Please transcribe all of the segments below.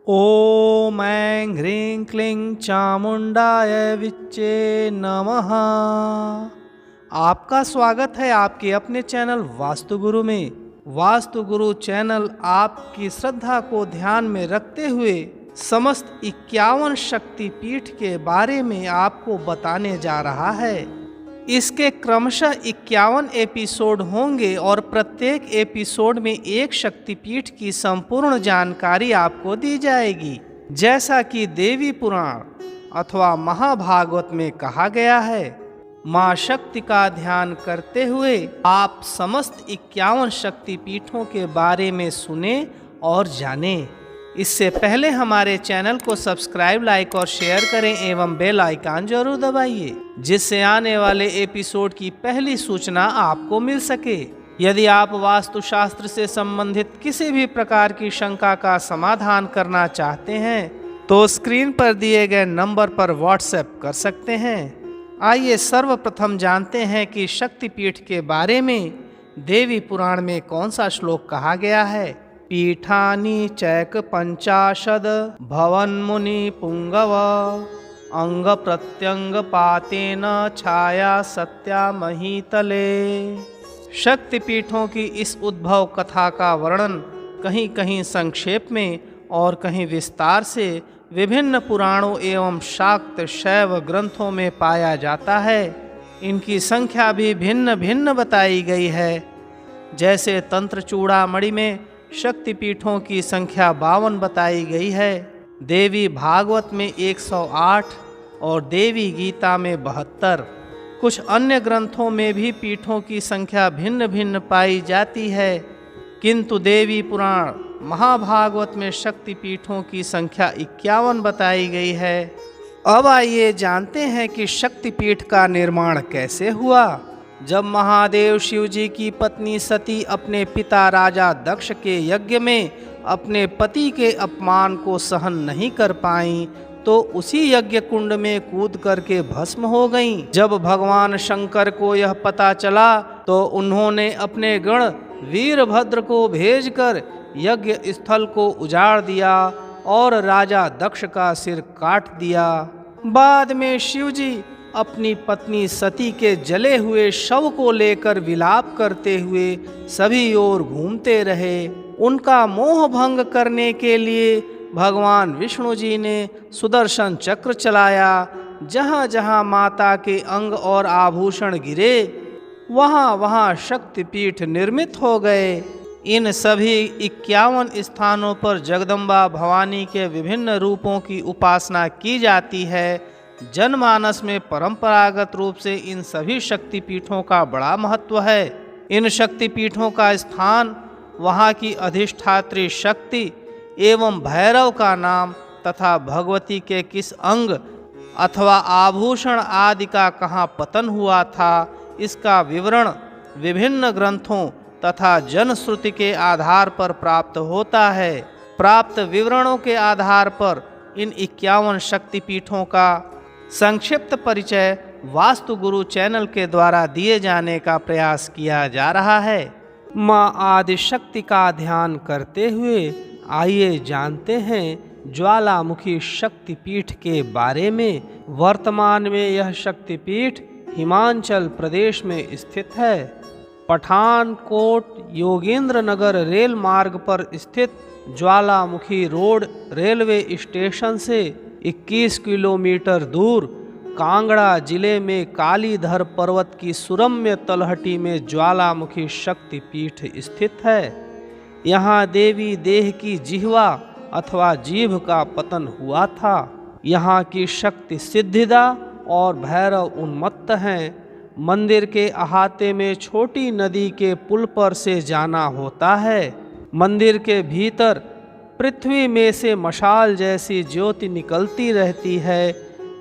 ॐ ऐं ह्रीं क्लीं चामुण्डाय विच्चे नमः। आपका स्वागत है आपके अपने चैनल वास्तु गुरु में। वास्तु गुरु चैनल आपकी श्रद्धा को ध्यान में रखते हुए समस्त 51 शक्तिपीठ के बारे में आपको बताने जा रहा है। इसके क्रमशः 51 एपिसोड होंगे और प्रत्येक एपिसोड में एक शक्तिपीठ की संपूर्ण जानकारी आपको दी जाएगी। जैसा कि देवी पुराण अथवा महाभागवत में कहा गया है, माँ शक्ति का ध्यान करते हुए आप समस्त 51 शक्तिपीठों के बारे में सुने और जानें। इससे पहले हमारे चैनल को सब्सक्राइब, लाइक और शेयर करें एवं बेल आइकन जरूर दबाइए, जिससे आने वाले एपिसोड की पहली सूचना आपको मिल सके। यदि आप वास्तुशास्त्र से संबंधित किसी भी प्रकार की शंका का समाधान करना चाहते हैं तो स्क्रीन पर दिए गए नंबर पर व्हाट्सएप कर सकते हैं। आइए सर्वप्रथम जानते हैं कि शक्तिपीठ के बारे में देवी पुराण में कौन सा श्लोक कहा गया है। पीठानि चैक पंचाशद भवन मुनि पुंगव अंग प्रत्यंग पातेन छाया सत्या महीतले। शक्तिपीठों की इस उद्भव कथा का वर्णन कहीं कहीं संक्षेप में और कहीं विस्तार से विभिन्न पुराणों एवं शाक्त शैव ग्रंथों में पाया जाता है। इनकी संख्या भी भिन्न भिन्न बताई गई है। जैसे तंत्र चूड़ामणि में शक्तिपीठों की संख्या 52 बताई गई है, देवी भागवत में 108 और देवी गीता में 72। कुछ अन्य ग्रंथों में भी पीठों की संख्या भिन्न भिन्न पाई जाती है, किंतु देवी पुराण महाभागवत में शक्तिपीठों की संख्या 51 बताई गई है। अब आइए जानते हैं कि शक्तिपीठ का निर्माण कैसे हुआ। जब महादेव शिव जी की पत्नी सती अपने पिता राजा दक्ष के यज्ञ में अपने पति के अपमान को सहन नहीं कर पाईं तो उसी यज्ञ कुंड में कूद करके भस्म हो गईं। जब भगवान शंकर को यह पता चला तो उन्होंने अपने गण वीरभद्र को भेजकर यज्ञ स्थल को उजाड़ दिया और राजा दक्ष का सिर काट दिया। बाद में शिव जी अपनी पत्नी सती के जले हुए शव को लेकर विलाप करते हुए सभी ओर घूमते रहे। उनका मोह भंग करने के लिए भगवान विष्णु जी ने सुदर्शन चक्र चलाया। जहाँ जहाँ माता के अंग और आभूषण गिरे वहाँ वहाँ शक्तिपीठ निर्मित हो गए। इन सभी 51 स्थानों पर जगदम्बा भवानी के विभिन्न रूपों की उपासना की जाती है। जनमानस में परंपरागत रूप से इन सभी शक्तिपीठों का बड़ा महत्व है। इन शक्तिपीठों का स्थान, वहाँ की अधिष्ठात्री शक्ति एवं भैरव का नाम तथा भगवती के किस अंग अथवा आभूषण आदि का कहाँ पतन हुआ था, इसका विवरण विभिन्न ग्रंथों तथा जनश्रुति के आधार पर प्राप्त होता है। प्राप्त विवरणों के आधार पर इन 51 शक्तिपीठों का संक्षिप्त परिचय वास्तु गुरु चैनल के द्वारा दिए जाने का प्रयास किया जा रहा है। माँ आदिशक्ति का ध्यान करते हुए आइए जानते हैं ज्वालामुखी शक्तिपीठ के बारे में। वर्तमान में यह शक्तिपीठ हिमाचल प्रदेश में स्थित है। पठानकोट योगेंद्र नगर रेल मार्ग पर स्थित ज्वालामुखी रोड रेलवे स्टेशन से 21 किलोमीटर दूर कांगड़ा जिले में कालीधर पर्वत की सुरम्य तलहटी में ज्वालामुखी शक्तिपीठ स्थित है। यहाँ देवी देह की जिह्वा अथवा जीभ का पतन हुआ था। यहाँ की शक्ति सिद्धिदा और भैरव उन्मत्त हैं। मंदिर के अहाते में छोटी नदी के पुल पर से जाना होता है। मंदिर के भीतर पृथ्वी में से मशाल जैसी ज्योति निकलती रहती है।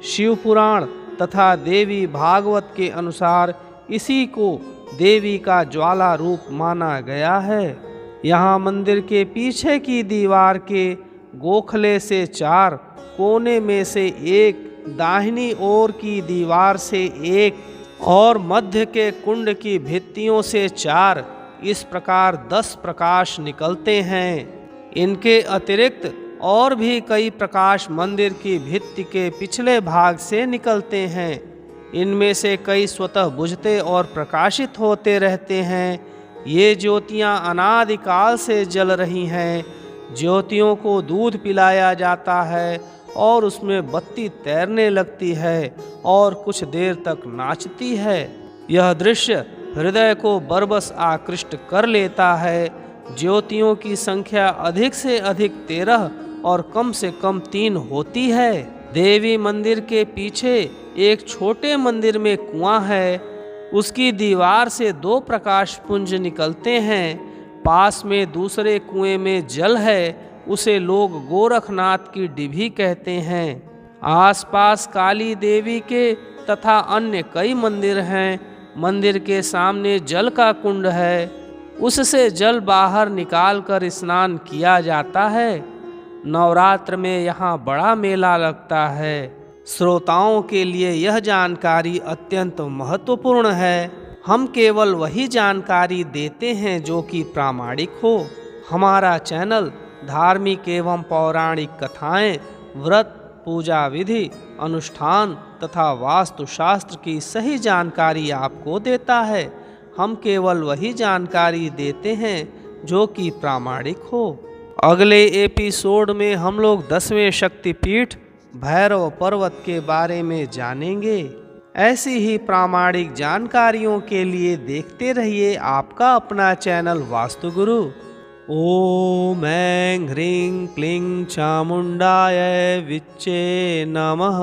शिव पुराण तथा देवी भागवत के अनुसार इसी को देवी का ज्वाला रूप माना गया है। यहाँ मंदिर के पीछे की दीवार के गोखले से 4, कोने में से 1, दाहिनी ओर की दीवार से 1 और मध्य के कुंड की भित्तियों से 4, इस प्रकार 10 प्रकाश निकलते हैं। इनके अतिरिक्त और भी कई प्रकाश मंदिर की भित्ति के पिछले भाग से निकलते हैं। इनमें से कई स्वतः बुझते और प्रकाशित होते रहते हैं। ये ज्योतियाँ अनादिकाल से जल रही हैं। ज्योतियों को दूध पिलाया जाता है और उसमें बत्ती तैरने लगती है और कुछ देर तक नाचती है। यह दृश्य हृदय को बरबस आकृष्ट कर लेता है। ज्योतियों की संख्या अधिक से अधिक 13 और कम से कम 3 होती है। देवी मंदिर के पीछे एक छोटे मंदिर में कुआं है। उसकी दीवार से 2 प्रकाश पुंज निकलते हैं। पास में दूसरे कुएं में जल है। उसे लोग गोरखनाथ की डिभी कहते हैं। आसपास काली देवी के तथा अन्य कई मंदिर हैं। मंदिर के सामने जल का कुंड है। उससे जल बाहर निकालकर स्नान किया जाता है। नवरात्र में यहाँ बड़ा मेला लगता है। श्रोताओं के लिए यह जानकारी अत्यंत महत्वपूर्ण है। हम केवल वही जानकारी देते हैं जो कि प्रामाणिक हो। हमारा चैनल धार्मिक एवं पौराणिक कथाएं, व्रत, पूजा विधि, अनुष्ठान तथा वास्तुशास्त्र की सही जानकारी आपको देता है। हम केवल वही जानकारी देते हैं जो कि प्रामाणिक हो। अगले एपिसोड में हम लोग 10वें शक्तिपीठ भैरव पर्वत के बारे में जानेंगे। ऐसी ही प्रामाणिक जानकारियों के लिए देखते रहिए आपका अपना चैनल वास्तुगुरु। ओम ऐं ह्रीं क्लीं चामुंडाय विच्चे नमः।